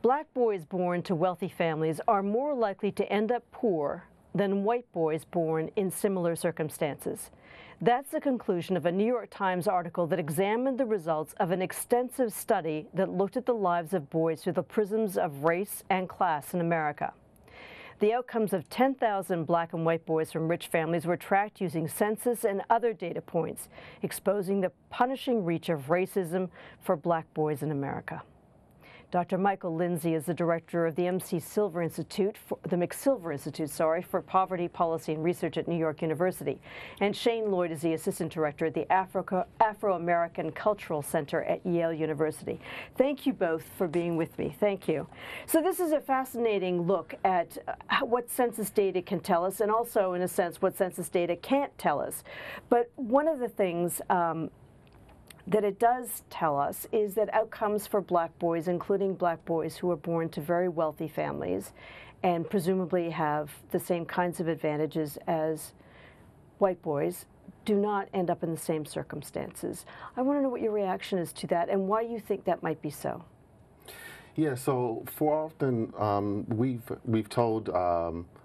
Black boys born to wealthy families are more likely to end up poor than white boys born in similar circumstances. That's the conclusion of a New York Times article that examined the results of an extensive study that looked at the lives of boys through the prisms of race and class in America. The outcomes of 10,000 black and white boys from rich families were tracked using census and other data points, exposing the punishing reach of racism for black boys in America. Dr. Micheal Lindsey is the director of the McSilver Institute for Poverty Policy and Research at New York University, and Shane Lloyd is the assistant director at the Afro-American Cultural Center at Yale University. Thank you both for being with me. Thank you. So this is a fascinating look at what census data can tell us, and also, in a sense, what census data can't tell us. But one of the things that it does tell us is that outcomes for black boys, including black boys who are born to very wealthy families and presumably have the same kinds of advantages as white boys, do not end up in the same circumstances. I want to know what your reaction is to that and why you think that might be so. Yeah, so often we've told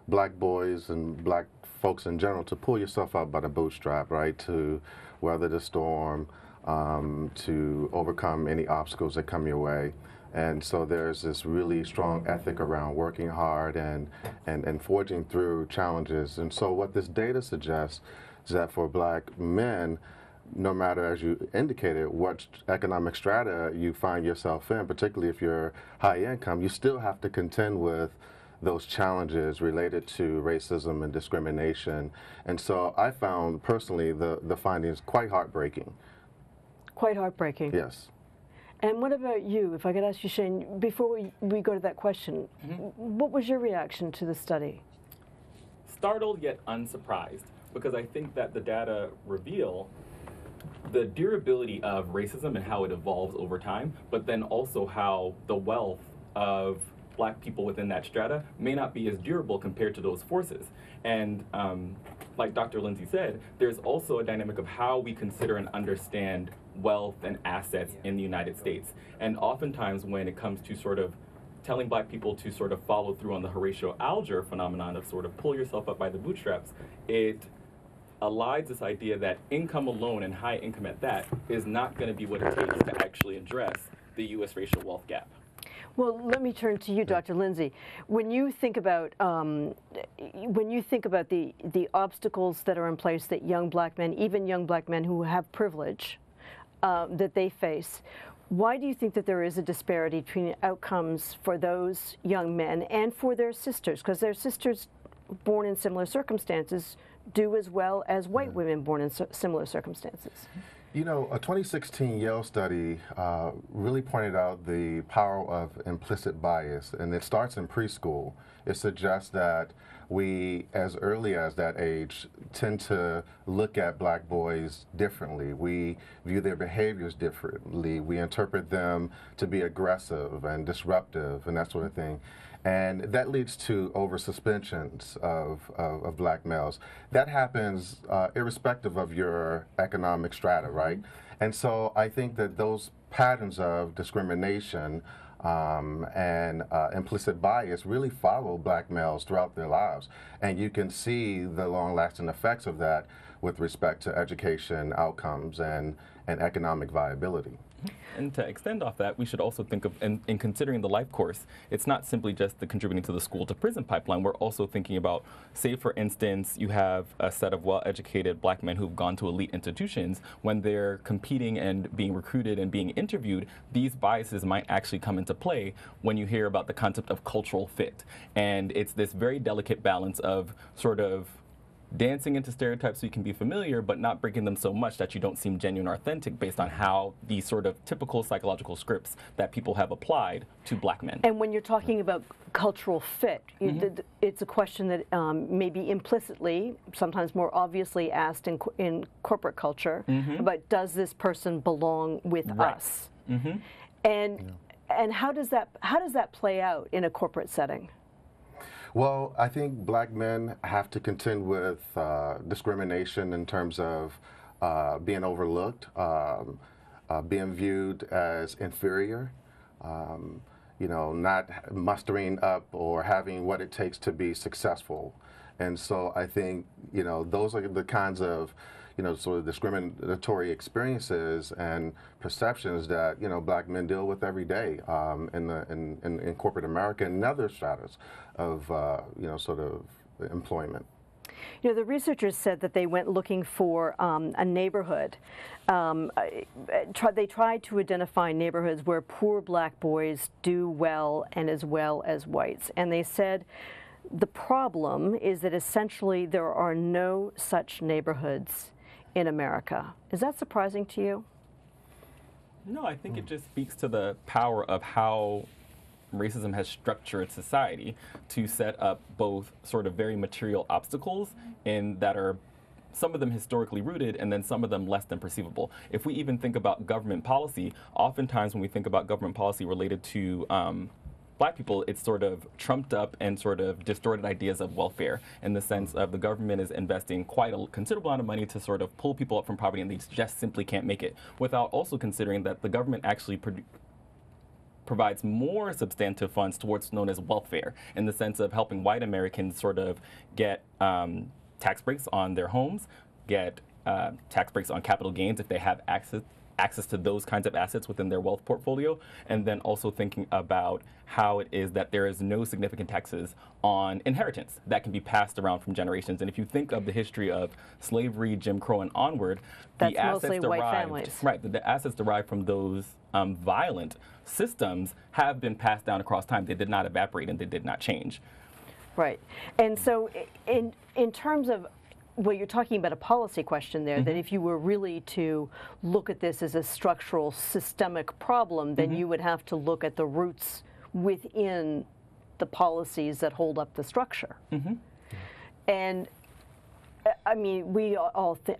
black boys and black folks in general to pull yourself up by the bootstrap, right, to weather the storm, to overcome any obstacles that come your way. And so there's this really strong ethic around working hard and forging through challenges. And so what this data suggests is that for black men, no matter, as you indicated, what economic strata you find yourself in, particularly if you're high income, you still have to contend with those challenges related to racism and discrimination. And so I found personally the findings quite heartbreaking. Quite heartbreaking. Yes. And what about you? If I could ask you, Shane, before we go to that question, what was your reaction to the study? Startled yet unsurprised, because I think that the data reveal the durability of racism and how it evolves over time, but then also how the wealth of black people within that strata may not be as durable compared to those forces. And like Dr. Lindsey said, there's also a dynamic of how we consider and understand wealth and assets in the United States. And oftentimes when it comes to sort of telling black people to sort of follow through on the Horatio Alger phenomenon of sort of pull yourself up by the bootstraps, it elides this idea that income alone, and high income at that, is not going to be what it takes to actually address the U.S. racial wealth gap. Well, let me turn to you, Dr. Lindsey. When you think about the obstacles that are in place that young black men, even young black men who have privilege, that they face, why do you think that there is a disparity between outcomes for those young men and for their sisters? Because their sisters born in similar circumstances do as well as white women born in similar circumstances. You know, a 2016 Yale study really pointed out the power of implicit bias, and it starts in preschool. It suggests that we, as early as that age, tend to look at black boys differently. We view their behaviors differently. We interpret them to be aggressive and disruptive and that sort of thing. And that leads to over-suspensions of black males. That happens irrespective of your economic strata, right? And so I think that those patterns of discrimination and implicit bias really follow black males throughout their lives. And you can see the long-lasting effects of that with respect to education outcomes and economic viability. And to extend off that, we should also think of, in considering the life course, it's not simply just the contributing to the school to prison pipeline. We're also thinking about, say for instance, you have a set of well-educated black men who've gone to elite institutions. When they're competing and being recruited and being interviewed, these biases might actually come into play when you hear about the concept of cultural fit. And it's this very delicate balance of sort of dancing into stereotypes so you can be familiar, but not breaking them so much that you don't seem genuine or authentic based on how these sort of typical psychological scripts that people have applied to black men. And when you're talking about cultural fit, it's a question that may be implicitly, sometimes more obviously asked in corporate culture, about does this person belong with us? And how does that play out in a corporate setting? Well, I think black men have to contend with discrimination in terms of being overlooked, being viewed as inferior, not mustering up or having what it takes to be successful. And so I think, those are the kinds of, sort of discriminatory experiences and perceptions that, black men deal with every day in corporate America and other stratas of, sort of employment. The researchers said that they went looking for a neighborhood. They tried to identify neighborhoods where poor black boys do well as whites. And they said the problem is that essentially there are no such neighborhoods in America. Is that surprising to you? No, I think it just speaks to the power of how racism has structured society to set up both sort of very material obstacles and that are some of them historically rooted and then some of them less than perceivable. If we even think about government policy, oftentimes when we think about government policy related to black people, it's sort of trumped up and sort of distorted ideas of welfare in the sense of the government is investing quite a considerable amount of money to sort of pull people up from poverty and they just simply can't make it, without also considering that the government actually provides more substantive funds towards what's known as welfare, in the sense of helping white Americans sort of get tax breaks on their homes, get tax breaks on capital gains if they have access to those kinds of assets within their wealth portfolio, and then also thinking about how it is that there is no significant taxes on inheritance that can be passed around from generations. And if you think of the history of slavery, Jim Crow, and onward, that's the assets mostly derived, white families. Right, the assets derived from those violent systems have been passed down across time. They did not evaporate and they did not change. Right. And so in terms of, well, you're talking about a policy question there, that if you were really to look at this as a structural, systemic problem, then you would have to look at the roots within the policies that hold up the structure. And I mean,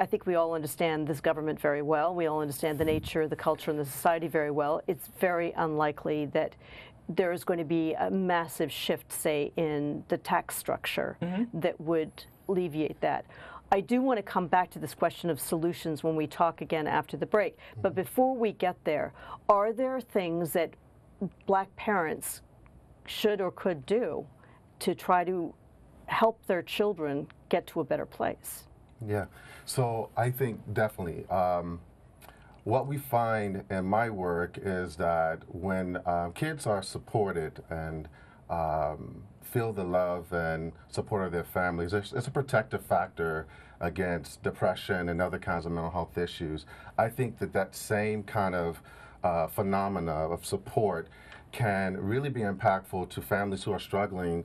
I think we all understand this government very well. We all understand the nature, the culture, and the society very well. It's very unlikely that there is going to be a massive shift, say, in the tax structure that would alleviate that. I do want to come back to this question of solutions when we talk again after the break. But before we get there, are there things that black parents should or could do to try to help their children get to a better place? Yeah, so I think definitely. What we find in my work is that when kids are supported and feel the love and support of their families, it's a protective factor against depression and other kinds of mental health issues. I think that same kind of phenomena of support can really be impactful to families who are struggling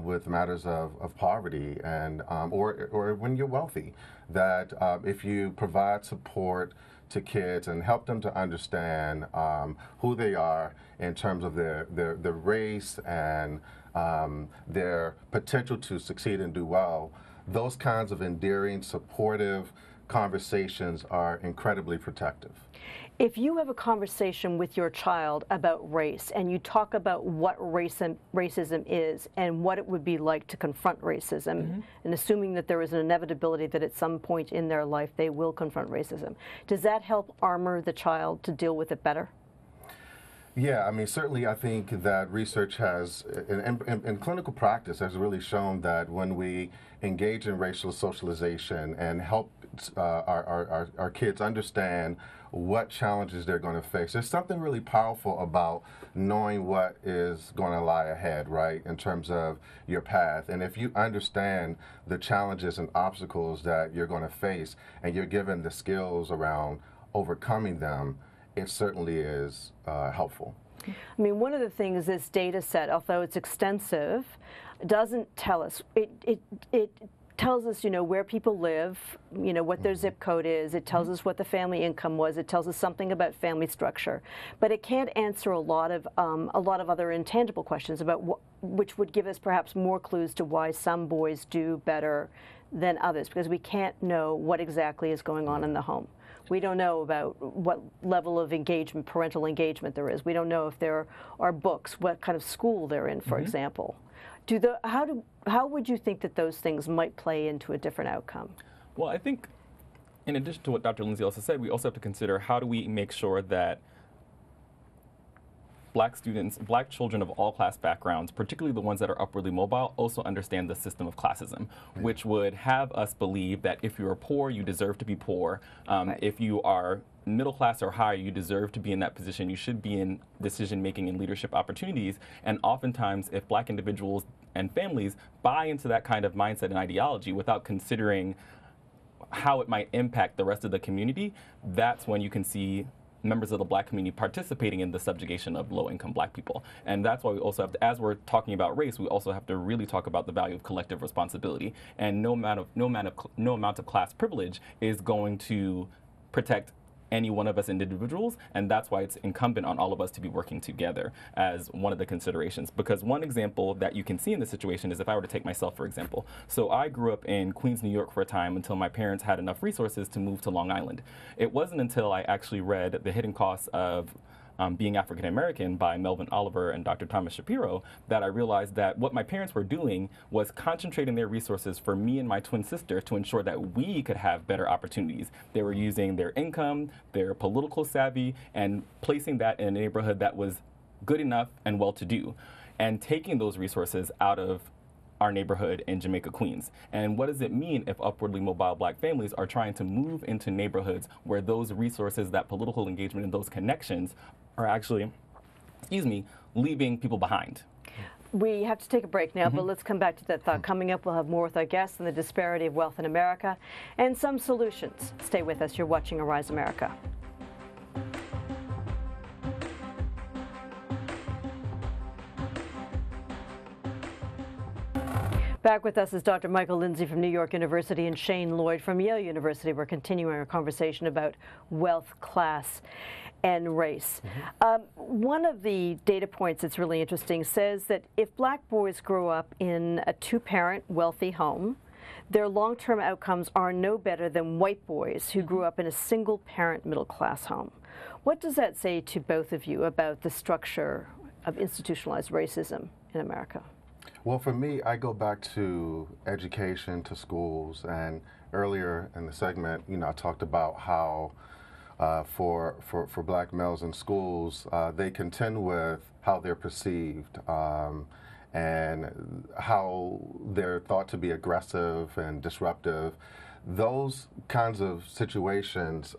with matters of poverty and or when you're wealthy. That if you provide support to kids and help them to understand who they are in terms of their race and their potential to succeed and do well, those kinds of endearing, supportive conversations are incredibly protective. If you have a conversation with your child about race and you talk about what racism is and what it would be like to confront racism, and assuming that there is an inevitability that at some point in their life they will confront racism, does that help armor the child to deal with it better? Yeah, I mean, certainly I think that research has, in clinical practice, has really shown that when we engage in racial socialization and help our kids understand what challenges they're going to face, there's something really powerful about knowing what is going to lie ahead, right, in terms of your path. And if you understand the challenges and obstacles that you're going to face and you're given the skills around overcoming them, it certainly is helpful. I mean, one of the things this data set, although it's extensive, doesn't tell us. It tells us, where people live, what their zip code is. It tells us what the family income was. It tells us something about family structure, but it can't answer a lot of other intangible questions about which would give us perhaps more clues to why some boys do better than others, because we can't know what exactly is going on in the home. We don't know about what level of engagement, parental engagement there is. We don't know if there are books, what kind of school they're in, for example. How would you think that those things might play into a different outcome? Well, I think in addition to what Dr. Lindsey also said, we also have to consider how do we make sure that Black students, Black children of all class backgrounds, particularly the ones that are upwardly mobile, also understand the system of classism, which would have us believe that if you are poor, you deserve to be poor. If you are middle class or higher, you deserve to be in that position. You should be in decision making and leadership opportunities. And oftentimes, if Black individuals and families buy into that kind of mindset and ideology without considering how it might impact the rest of the community, that's when you can see members of the Black community participating in the subjugation of low-income Black people. And that's why we also have to, as we're talking about race, we also have to really talk about the value of collective responsibility. And no amount of class privilege is going to protect any one of us individuals, and that's why it's incumbent on all of us to be working together as one of the considerations. Because one example that you can see in this situation is if I were to take myself, for example. So I grew up in Queens, New York for a time until my parents had enough resources to move to Long Island. It wasn't until I actually read The Hidden Costs of Being African American by Melvin Oliver and Dr. Thomas Shapiro that I realized that what my parents were doing was concentrating their resources for me and my twin sister to ensure that we could have better opportunities. They were using their income, their political savvy, and placing that in a neighborhood that was good enough and well-to-do, and taking those resources out of our neighborhood in Jamaica, Queens. And what does it mean if upwardly mobile Black families are trying to move into neighborhoods where those resources, that political engagement, and those connections are actually, leaving people behind? We have to take a break now, but let's come back to that thought. Coming up, we'll have more with our guests on the disparity of wealth in America and some solutions. Stay with us. You're watching Arise America. Back with us is Dr. Micheal Lindsey from New York University and Shane Lloyd from Yale University. We're continuing our conversation about wealth, class, and race. One of the data points that's really interesting says that if Black boys grow up in a two-parent wealthy home, their long-term outcomes are no better than white boys who grew up in a single-parent middle-class home. What does that say to both of you about the structure of institutionalized racism in America? Well, for me, I go back to education, to schools, and earlier in the segment, I talked about how for Black males in schools, they contend with how they're perceived and how they're thought to be aggressive and disruptive. Those kinds of situations,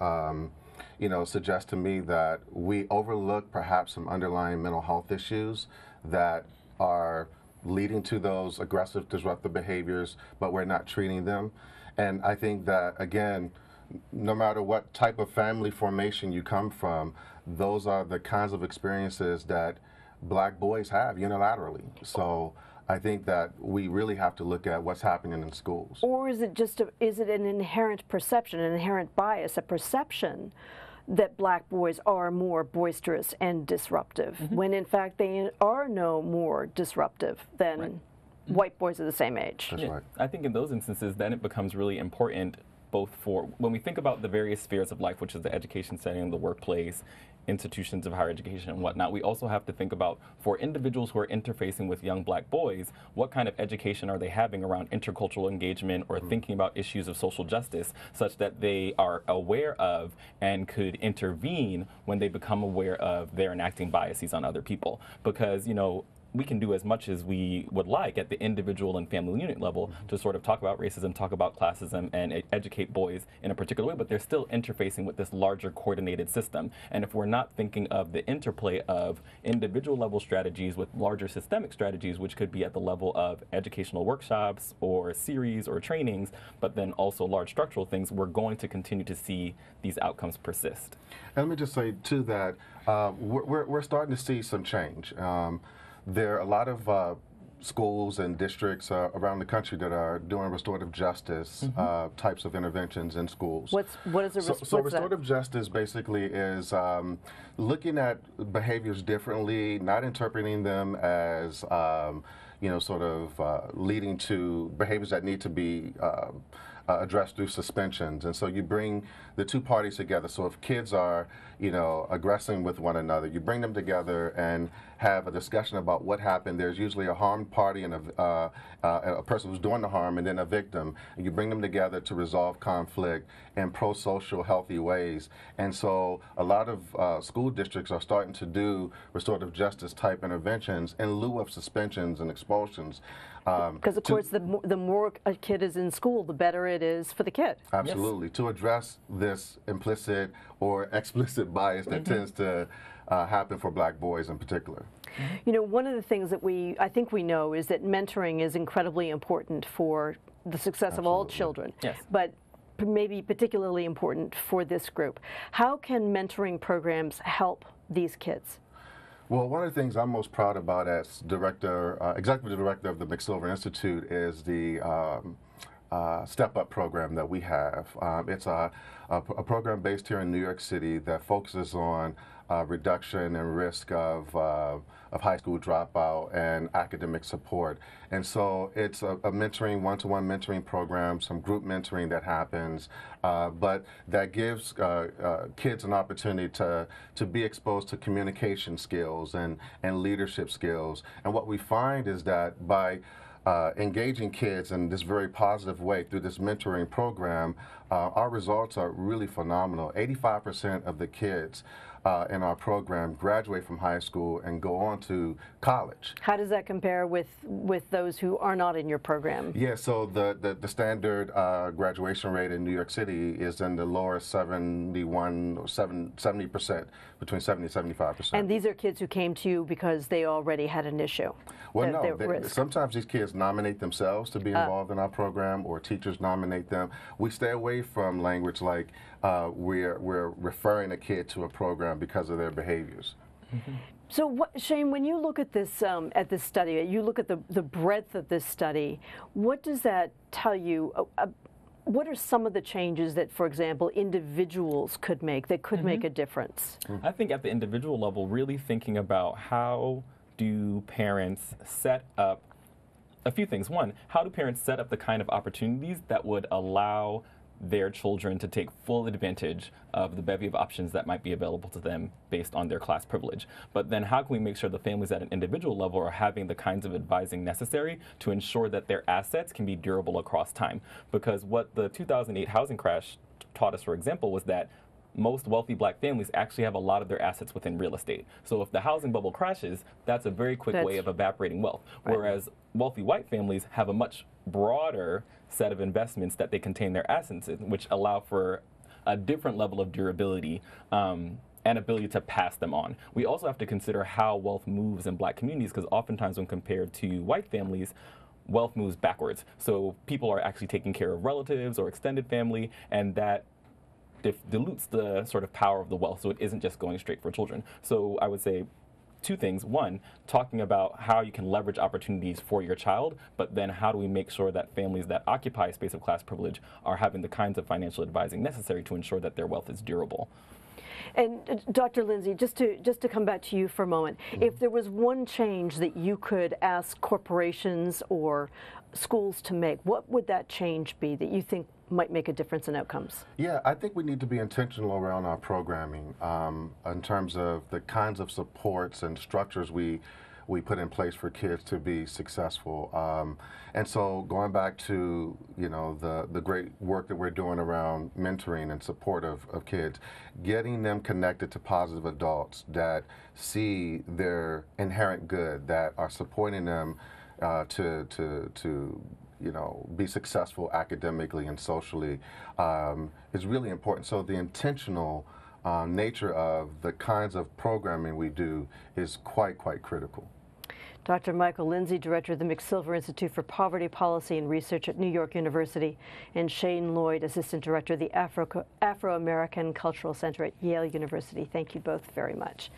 suggest to me that we overlook perhaps some underlying mental health issues that are leading to those aggressive, disruptive behaviors, but we're not treating them. And I think that, again, no matter what type of family formation you come from, those are the kinds of experiences that Black boys have unilaterally. So I think that we really have to look at what's happening in schools. Or is it an inherent perception, an inherent bias, a perception that Black boys are more boisterous and disruptive, when in fact they are no more disruptive than white boys of the same age? That's right. I think in those instances, then it becomes really important both for, when we think about the various spheres of life, which is the education setting, the workplace, institutions of higher education and whatnot, we also have to think about, for individuals who are interfacing with young Black boys, what kind of education are they having around intercultural engagement or thinking about issues of social justice, such that they are aware of and could intervene when they become aware of their enacting biases on other people. Because, we can do as much as we would like at the individual and family unit level to sort of talk about racism, talk about classism, and educate boys in a particular way, but they're still interfacing with this larger coordinated system. And if we're not thinking of the interplay of individual level strategies with larger systemic strategies, which could be at the level of educational workshops or series or trainings, but then also large structural things, we're going to continue to see these outcomes persist. And let me just say, too, that we're starting to see some change. There are a lot of schools and districts around the country that are doing restorative justice types of interventions in schools. What is So restorative justice basically is looking at behaviors differently, not interpreting them as leading to behaviors that need to be addressed through suspensions. And so you bring the two parties together. So if kids are, aggressing with one another, you bring them together and have a discussion about what happened. There's usually a harmed party and a person who's doing the harm and then a victim. And you bring them together to resolve conflict in pro-social, healthy ways. And so a lot of school districts are starting to do restorative justice type interventions in lieu of suspensions and expulsions. Because, of course, the more a kid is in school, the better it is for the kid. Absolutely. Yes. To address this implicit or explicit bias that tends to happen for black boys in particular. One of the things that I think we know is that mentoring is incredibly important for the success of all children, but maybe particularly important for this group. How can mentoring programs help these kids? Well, one of the things I'm most proud about as executive director of the McSilver Institute is the Step Up program that we have. It's a program based here in New York City that focuses on reduction and risk of high school dropout and academic support. And so it's a mentoring, one-to-one mentoring program, some group mentoring that happens, but that gives kids an opportunity to be exposed to communication skills and leadership skills. And what we find is that by engaging kids in this very positive way through this mentoring program, our results are really phenomenal. 85% of the kids in our program graduate from high school and go on to college. How does that compare with those who are not in your program? Yeah, so the standard graduation rate in New York City is in the lower 70%, between 70 and 75%. And these are kids who came to you because they already had an issue? Well, no, sometimes these kids nominate themselves to be involved in our program, or teachers nominate them. We stay away from language like we're referring a kid to a program because of their behaviors. So, Shane, when you look at this study, you look at the breadth of this study, what does that tell you? What are some of the changes that, for example, individuals could make that could make a difference? I think at the individual level, really thinking about how do parents set up a few things. One, how do parents set up the kind of opportunities that would allow their children to take full advantage of the bevy of options that might be available to them based on their class privilege. But then how can we make sure the families at an individual level are having the kinds of advising necessary to ensure that their assets can be durable across time? Because what the 2008 housing crash taught us, for example, was that most wealthy black families actually have a lot of their assets within real estate. So if the housing bubble crashes, that's a very quick way of evaporating wealth. Right. Whereas wealthy white families have a much broader set of investments that they contain their assets in, which allow for a different level of durability and ability to pass them on. We also have to consider how wealth moves in black communities, because oftentimes when compared to white families, wealth moves backwards. So people are actually taking care of relatives or extended family, and that dilutes the sort of power of the wealth, so it isn't just going straight for children. So I would say two things. One, talking about how you can leverage opportunities for your child, but then how do we make sure that families that occupy a space of class privilege are having the kinds of financial advising necessary to ensure that their wealth is durable. And Dr. Lindsey, just to come back to you for a moment, if there was one change that you could ask corporations or schools to make, what would that change be that you think might make a difference in outcomes? Yeah, I think we need to be intentional around our programming in terms of the kinds of supports and structures we put in place for kids to be successful. And so going back to, the great work that we're doing around mentoring and support of kids, getting them connected to positive adults that see their inherent good, that are supporting them to be successful academically and socially is really important. So the intentional nature of the kinds of programming we do is quite critical. Dr. Micheal Lindsey, Director of the McSilver Institute for Poverty Policy and Research at New York University, and Shane Lloyd, Assistant Director of the Afro-American Cultural Center at Yale University. Thank you both very much.